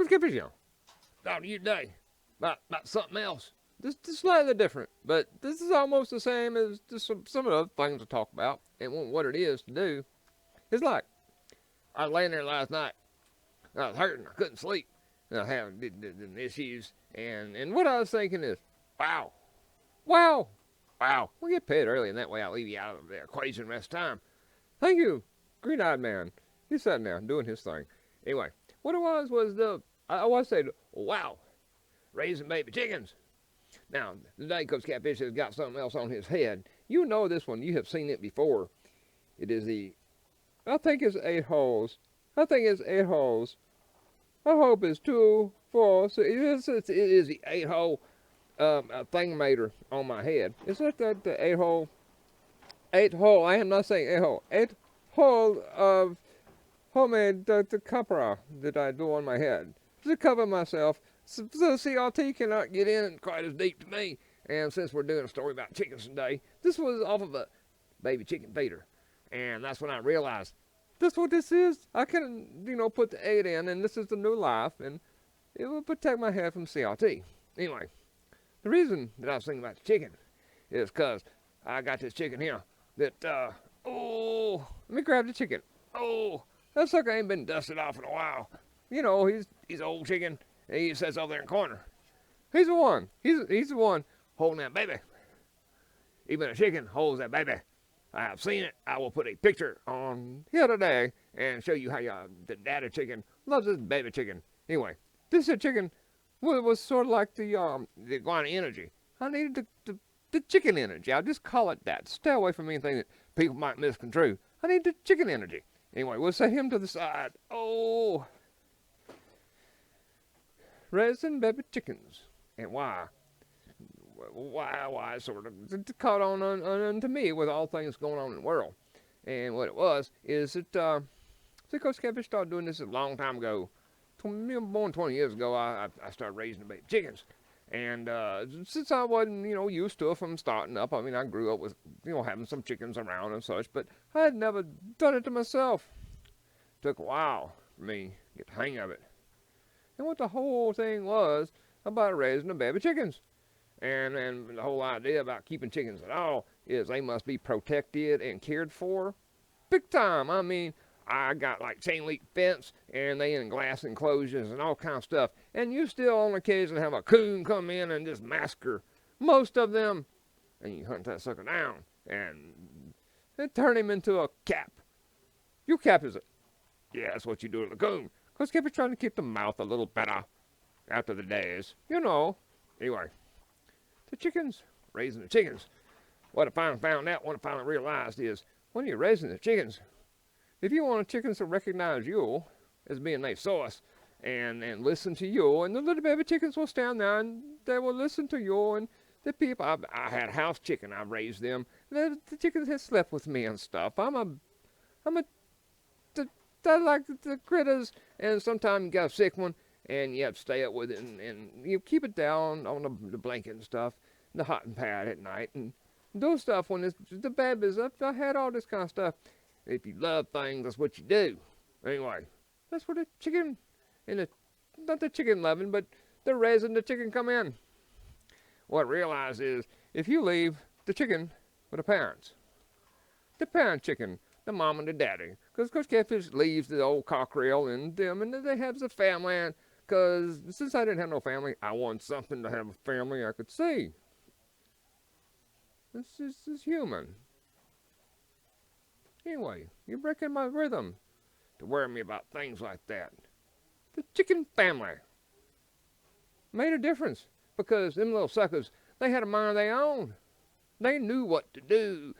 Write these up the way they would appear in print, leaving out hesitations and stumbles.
Kosher Catfish, talking to you today about something else. This is slightly different, but this is almost the same as just some of the other things I talk about. And what it is to do, it's like I was laying there last night. I was hurting. I couldn't sleep. I was having issues. And what I was thinking is, wow, wow, wow. We get paid early, and that way I'll leave you out of the equation the rest of the time. Thank you, green-eyed man. He's sitting there doing his thing. Anyway, what it was I was saying, wow, raising baby chickens. Now, today Kosher Catfish has got something else on his head. You know this one. You have seen it before. It is I think it's 8 holes. I hope it's 2, 4, 6. It is the 8-hole thing mater on my head. Is that the 8-hole? 8-hole. I am not saying 8-hole. 8-hole of homemade the copra that I do on my head to cover myself. So the CRT cannot get in quite as deep to me. And since we're doing a story about chickens today, this was off of a baby chicken feeder. And that's when I realized, that's what this is. I can, put the 8 in, and this is the new life, and it will protect my head from CRT. Anyway, the reason that I was thinking about the chicken is because I got this chicken here that, let me grab the chicken. Oh, that sucker ain't been dusted off in a while. He's an old chicken. And he sits over there in the corner. He's the one. He's the one holding that baby. Even a chicken holds that baby. I have seen it. I will put a picture on here today and show you how the daddy chicken loves this baby chicken. Anyway, this chicken was sort of like the iguana energy. I needed the chicken energy. I'll just call it that. Stay away from anything that people might misconstrue. I need the chicken energy. Anyway, we'll set him to the side. Oh, raising baby chickens. And why sort of caught on to me with all things going on in the world. And what it was is that Kosher Catfish started doing this a long time ago. More than 20 years ago, I started raising the baby chickens. And since I wasn't, used to it from starting up, I grew up with, having some chickens around and such, but I had never done it to myself. It took a while for me to get the hang of it. And what the whole thing was about raising the baby chickens. And the whole idea about keeping chickens at all is they must be protected and cared for big time. I got like chain link fence and they in glass enclosures and all kind of stuff. And you still on occasion have a coon come in and just massacre most of them. And you hunt that sucker down and turn him into a cap. You cap is it? Yeah, that's what you do to the coon. Because Catfish trying to keep the mouth a little better after the days. Anyway, the chickens, raising the chickens. What I found out, what I finally realized is when you're raising the chickens, if you want the chickens to recognize you as being their source and listen to you, and the little baby chickens will stand there and they will listen to you, and the people, I had house chicken, I raised them, the chickens have slept with me and stuff. I like the critters, and sometimes you got a sick one, and you have to stay up with it, and you keep it down on the blanket and stuff, the hot and pad at night, and do stuff when the babies up. I had all this kind of stuff. If you love things, that's what you do. Anyway, that's where the chicken, not the chicken loving, but the raising the chicken come in. What I realize is, if you leave the chicken with the parent chicken, the mom and the daddy. Because Kosher Catfish leaves the old cockerel and them, and they have the family. Because since I didn't have no family, I wanted something to have a family I could see. This is human. Anyway, you're breaking my rhythm to worry me about things like that. The chicken family made a difference because them little suckers, they had a mind of their own. They knew what to do.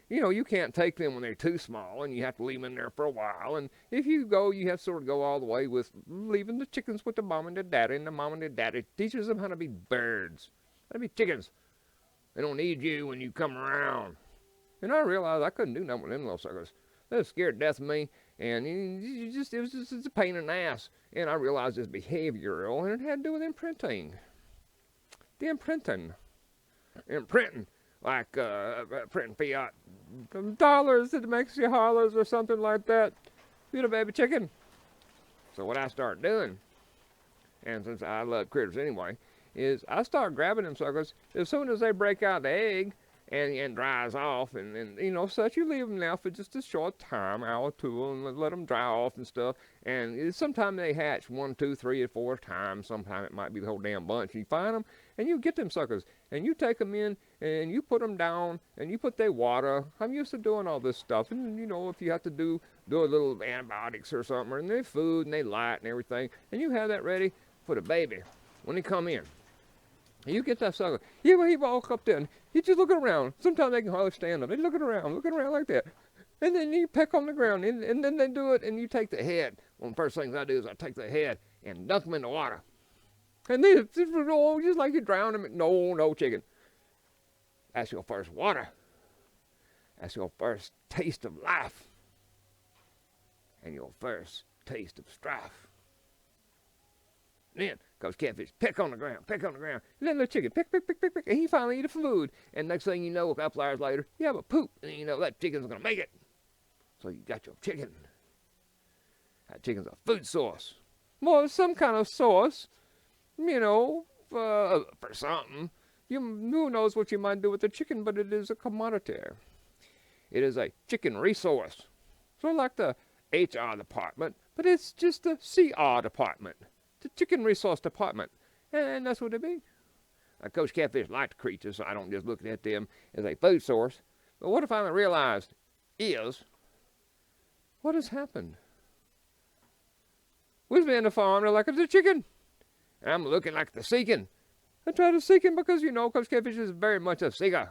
You can't take them when they're too small, and you have to leave them in there for a while. And if you go, you have to sort of go all the way with leaving the chickens with the mom and the daddy, and the mom and the daddy teaches them how to be birds, how to be chickens. They don't need you when you come around. And I realized I couldn't do nothing with them little suckers. They were scared to death of me, and it was just a pain in the ass. And I realized it's behavioral, and it had to do with imprinting. The imprinting. Like printing fiat dollars that makes you hollers or something like that. Feed a baby chicken. So what I started doing and since I love critters anyway, is I start grabbing them suckers as soon as they break out the egg and dries off and such. You leave them now for just a short time, hour or two, and let them dry off and stuff. And sometimes they hatch one, two, three, or four times. Sometimes it might be the whole damn bunch. You find them and you get them suckers and you take them in and you put them down and you put their water. I'm used to doing all this stuff. And if you have to do a little antibiotics or something, and their food and they light and everything, and you have that ready for the baby when they come in. You get that sucker. He walk up there and he's just looking around. Sometimes they can hardly stand up. They're looking around like that. And then you peck on the ground, and then they do it, and you take the head. One of the first things I do is I take the head and dunk them in the water. And then, just like you drown them. No, chicken. That's your first water. That's your first taste of life. And your first taste of strife. Then goes catfish, peck on the ground. And then the chicken, peck. And he finally eat the food. And next thing you know, a couple hours later, you have a poop. And that chicken's going to make it. So you got your chicken. That chicken's a food source. Well, it's some kind of source, for something. Who knows what you might do with the chicken, but it is a commodity. It is a chicken resource. Sort of like the HR department, but it's just the CR department. The chicken resource department. And that's what it be. Kosher Catfish like the creatures, so I don't just look at them as a food source. But what I finally realized is, what has happened? We've been in the farm, they're like, it's a chicken. And I'm looking like the seeking. I try to seek him because, Kosher Catfish is very much a seeker.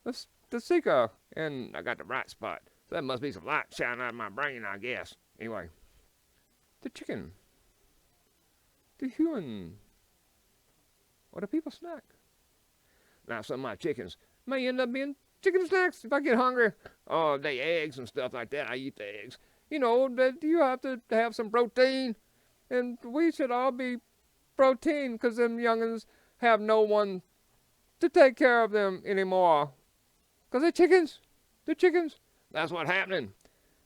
That's the seeker. And I got the right spot. So that must be some light shining out of my brain, I guess. Anyway, the chicken. The human, or the people snack. Now, some of my chickens may end up being chicken snacks if I get hungry. Oh, they eggs and stuff like that. I eat the eggs. That you have to have some protein, and we should all be protein because them youngins have no one to take care of them anymore. Because they're chickens. That's what's happening.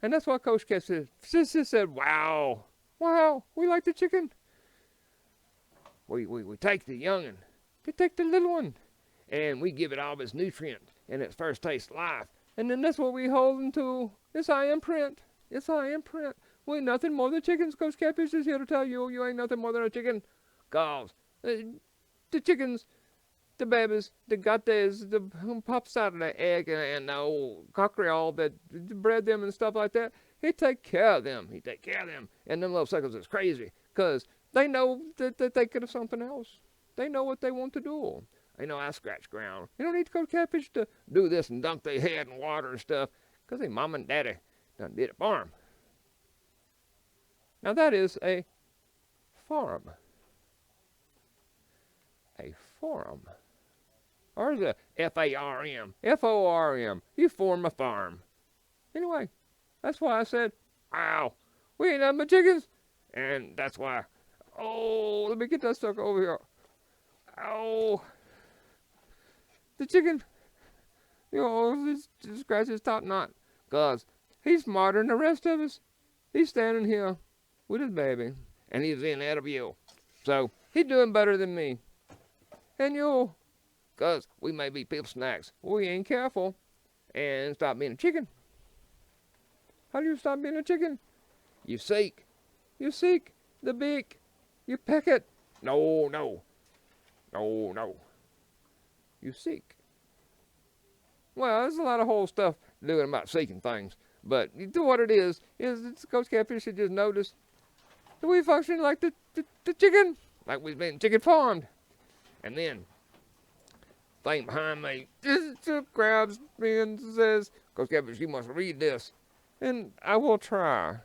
And that's what Coach Catfish said. Sister said, wow, we like the chicken. We take the young'un, we take the little one, and we give it all its nutrient and its first taste of life. And then that's what we holding to. It's our imprint. We ain't nothing more than chickens. Coach Catfish is here to tell you, you ain't nothing more than a chicken. Cause the chickens, the babies, the gutters, the pops out of the egg and the old cockerel that bred them and stuff like that, he take care of them. And them little suckers is crazy. Because they know that they could have something else. They know what they want to do. I scratch ground. You don't need to go to Catfish to do this and dunk their head in water and stuff. Because their mom and daddy done did it for them. Now that is a farm. A forum. Or is it F-A-R-M? F-O-R-M. You form a farm. Anyway, that's why I said, wow, we ain't nothing but chickens. And that's why, let me get that sucker over here. The chicken, just scratch his top knot. Because he's smarter than the rest of us. He's standing here with his baby, and he's in that view. So, he's doing better than me. And because we may be people snacks. We ain't careful and stop being a chicken. How do you stop being a chicken? You seek the beak. You peck it. No. You seek. Well, there's a lot of whole stuff doing about seeking things. But what it is it's Coach Catfish should just notice that we function like the chicken. Like we've been chicken farmed. And then, thing behind me just grabs me and says, Coach Catfish, you must read this. And I will try.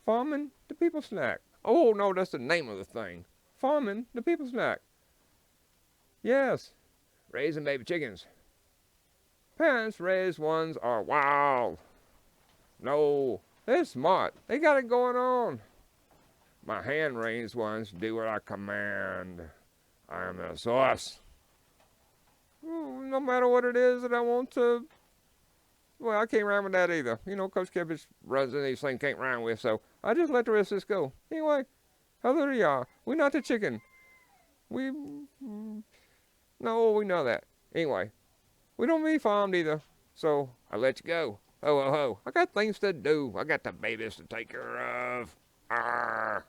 Farming the people snack. Oh, no, that's the name of the thing. Farming the people snack. Yes, raising baby chickens. Parents raised ones are wild. No, they're smart. They got it going on. My hand-raised ones do what I command. I am the source. No matter what it is that I want to. Well, I can't rhyme with that either. Coach Catfish runs into these things can't rhyme with, so I just let the rest of this go. Anyway, hallelujah. We not the chicken. We, no, we know that. Anyway, we don't be farmed either. So, I let you go. Ho, ho, ho. I got things to do. I got the babies to take care of. Arr.